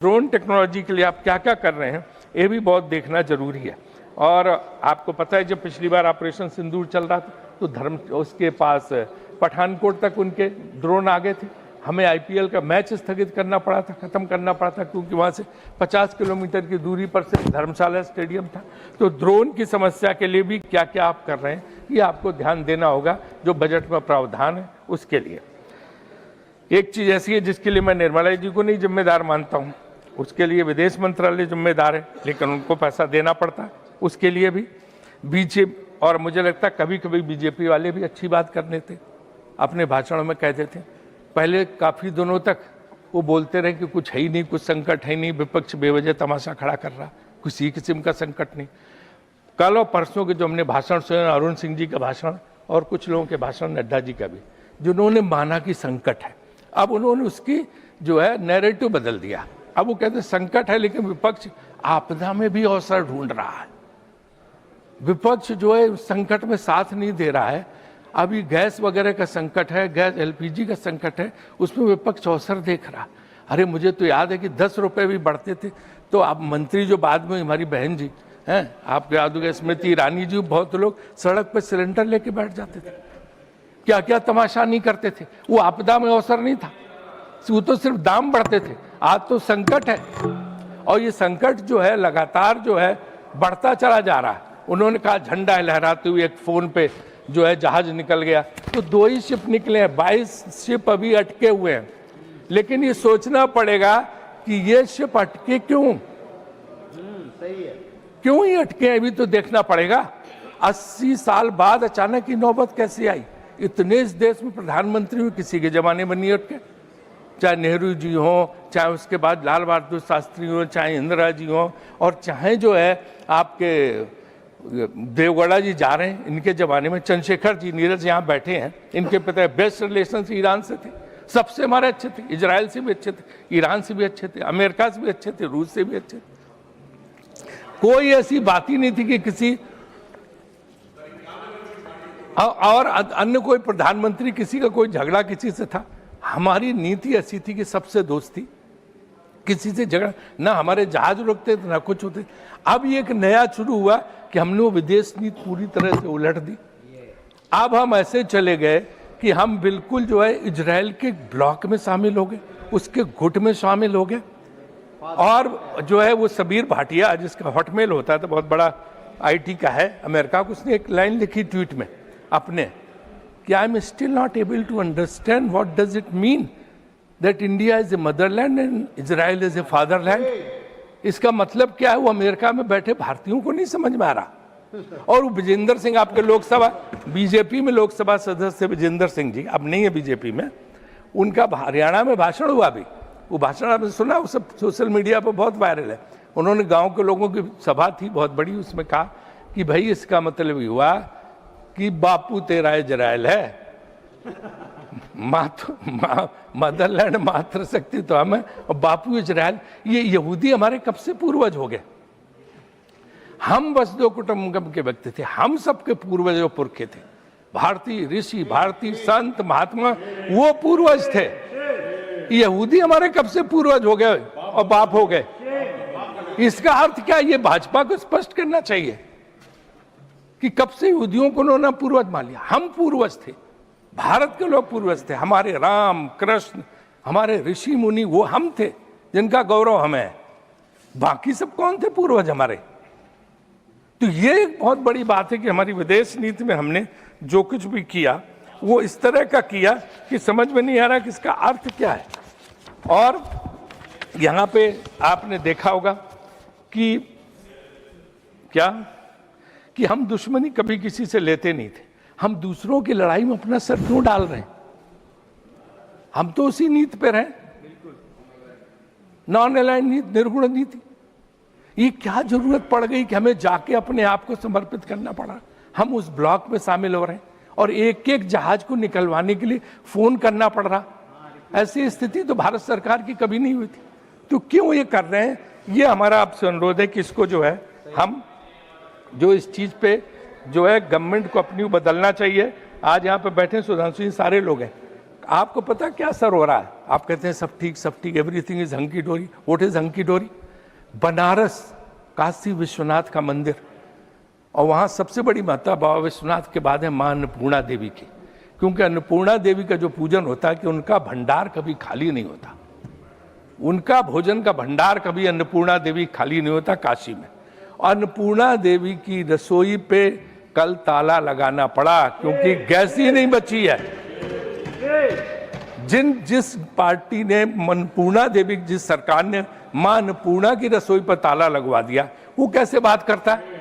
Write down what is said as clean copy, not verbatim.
Drone technology के लिए आप क्या क्या कर रहे हैं, ये भी बहुत देखना जरूरी है। और आपको पता है जब पिछली बार ऑपरेशन सिंदूर चल रहा था तो उसके पास पठानकोट तक उनके ड्रोन आ गए थे। हमें आईपीएल का मैच स्थगित करना पड़ा था, खत्म करना पड़ा था, क्योंकि वहाँ से 50 किलोमीटर की दूरी पर सिर्फ धर्मशाला स्टेडियम था। तो ड्रोन की समस्या के लिए भी क्या क्या आप कर रहे हैं, ये आपको ध्यान देना होगा। जो बजट में प्रावधान है उसके लिए एक चीज़ ऐसी है जिसके लिए मैं निर्मला जी को नहीं जिम्मेदार मानता हूँ, उसके लिए विदेश मंत्रालय जिम्मेदार है, लेकिन उनको पैसा देना पड़ता है उसके लिए भी बीजेपी। और मुझे लगता है कभी कभी बीजेपी वाले भी अच्छी बात कर लेते, अपने भाषणों में कहते थे। पहले काफ़ी दिनों तक वो बोलते रहे कि कुछ है ही नहीं, कुछ संकट है ही नहीं, विपक्ष बेवजह तमाशा खड़ा कर रहा, किसी किस्म का संकट नहीं। कल और परसों के जो हमने भाषण सुने, अरुण सिंह जी का भाषण और कुछ लोगों के भाषण, नड्डा जी का भी, जिन्होंने माना कि संकट है, अब उन्होंने उसकी जो है नैरेटिव बदल दिया। अब वो कहते हैं संकट है लेकिन विपक्ष आपदा में भी अवसर ढूंढ रहा है। विपक्ष जो है संकट में साथ नहीं दे रहा है। अभी गैस वगैरह का संकट है, गैस एलपीजी का संकट है, उसमें विपक्ष अवसर देख रहा। अरे मुझे तो याद है कि 10 रुपये भी बढ़ते थे तो आप मंत्री जो बाद में हमारी बहन जी हैं, आपके याद होगा स्मृति ईरानी जी, बहुत लोग सड़क पर सिलेंडर लेके बैठ जाते थे। क्या क्या तमाशा नहीं करते थे। वो आपदा में अवसर नहीं था, वो तो सिर्फ दाम बढ़ते थे। आज तो संकट है और ये संकट जो है लगातार जो है बढ़ता चला जा रहा है। उन्होंने कहा झंडा लहराते हुए एक फोन पे जो है जहाज निकल गया, तो 2 ही शिप निकले हैं, 22 शिप अभी अटके हुए हैं। लेकिन ये सोचना पड़ेगा कि ये शिप अटके क्यों, सही है, क्यों ही अटके, अभी तो देखना पड़ेगा। 80 साल बाद अचानक की नौबत कैसे आई। इतने इस देश में प्रधानमंत्री हुए, किसी के जमाने में नहीं अटके, चाहे नेहरू जी हों, चाहे उसके बाद लाल बहादुर शास्त्री हों, चाहे इंदिरा जी हों, और चाहे जो है आपके देवगौड़ा जी जा रहे हैं, इनके ज़माने में चंद्रशेखर जी, नीरज यहाँ बैठे हैं, इनके पिता बेस्ट रिलेशन ईरान से थे, सबसे हमारे अच्छे थे, इजराइल से भी अच्छे थे, ईरान से भी अच्छे थे, अमेरिका से भी अच्छे थे, रूस से भी अच्छे थे। कोई ऐसी बात ही नहीं थी कि किसी और अन्य कोई प्रधानमंत्री किसी का कोई झगड़ा किसी से था। हमारी नीति ऐसी थी कि सबसे दोस्ती, किसी से झगड़ा ना, हमारे जहाज रुकते थे ना कुछ होते। अब ये एक नया शुरू हुआ कि हमने वो विदेश नीति पूरी तरह से उलट दी। अब हम ऐसे चले गए कि हम बिल्कुल जो है इजराइल के ब्लॉक में शामिल हो गए, उसके गुट में शामिल हो गए। और जो है वो सबीर भाटिया, जिसका हॉटमेल होता है तो बहुत बड़ा आईटी का है अमेरिका को, उसने एक लाइन लिखी ट्वीट में अपने कि I am still not able to understand what does it mean that India is a motherland and Israel is a fatherland. इसका मतलब क्या है, वो अमेरिका में बैठे भारतीयों को नहीं समझ में आ रहा। और वो विजेंद्र सिंह, आपके लोकसभा बीजेपी में लोकसभा सदस्य विजेंद्र सिंह जी, अब नहीं है बीजेपी में, उनका हरियाणा में भाषण हुआ अभी, वो भाषण आपने सुना, वो सब सोशल मीडिया पर बहुत वायरल है। उन्होंने गाँव के लोगों की सभा थी बहुत बड़ी, उसमें कहा कि भाई इसका मतलब हुआ कि बापू तेरा इजराइल है, मदरलैंड मातृ शक्ति तो हमें, और बापू इजराइल। ये यहूदी हमारे कब से पूर्वज हो गए। हम बस 2 कुटुंबकम के व्यक्ति थे, हम सबके पूर्वज पुरखे थे। भारतीय ऋषि, भारतीय संत महात्मा वो पूर्वज थे। यहूदी हमारे कब से पूर्वज हो गए और बाप हो गए। इसका अर्थ क्या, ये भाजपा को स्पष्ट करना चाहिए कि कब से यहूदियों को उन्होंने पूर्वज मान लिया। हम पूर्वज थे, भारत के लोग पूर्वज थे, हमारे राम कृष्ण, हमारे ऋषि मुनि, वो हम थे जिनका गौरव हमें है। बाकी सब कौन थे पूर्वज हमारे। तो ये एक बहुत बड़ी बात है कि हमारी विदेश नीति में हमने जो कुछ भी किया वो इस तरह का किया कि समझ में नहीं आ रहा कि इसका अर्थ क्या है। और यहाँ पे आपने देखा होगा कि क्या कि हम दुश्मनी कभी किसी से लेते नहीं थे। हम दूसरों की लड़ाई में अपना सर क्यों डाल रहे हैं। हम तो उसी नीति पे रहे, नॉन अलाइंड नीति, निर्गुण नीति। ये क्या जरूरत पड़ गई कि हमें जाके अपने आप को समर्पित करना पड़ा। हम उस ब्लॉक में शामिल हो रहे हैं और एक एक जहाज को निकलवाने के लिए फोन करना पड़ रहा। ऐसी स्थिति तो भारत सरकार की कभी नहीं हुई थी। तो क्यों ये कर रहे हैं, ये हमारा आपसे अनुरोध है कि इसको जो है हम जो इस चीज पे जो है गवर्नमेंट को अपनी बदलना चाहिए। आज यहाँ पे बैठे सुधांशु जी सारे लोग हैं, आपको पता क्या असर हो रहा है? आप कहते हैं सब ठीक, एवरीथिंग इज हंकी डोरी। व्हाट इज हंकी डोरी? बनारस काशी विश्वनाथ का मंदिर, और वहाँ सबसे बड़ी महत्ता बाबा विश्वनाथ के बाद है माँ अन्नपूर्णा देवी की, क्योंकि अन्नपूर्णा देवी का जो पूजन होता है कि उनका भंडार कभी खाली नहीं होता, उनका भोजन का भंडार कभी अन्नपूर्णा देवी खाली नहीं होता काशी में। अन्नपूर्णा देवी की रसोई पे कल ताला लगाना पड़ा क्योंकि गैस ही नहीं बची है। जिस पार्टी ने अन्नपूर्णा देवी, जिस सरकार ने मां अन्नपूर्णा की रसोई पर ताला लगवा दिया, वो कैसे बात करता है?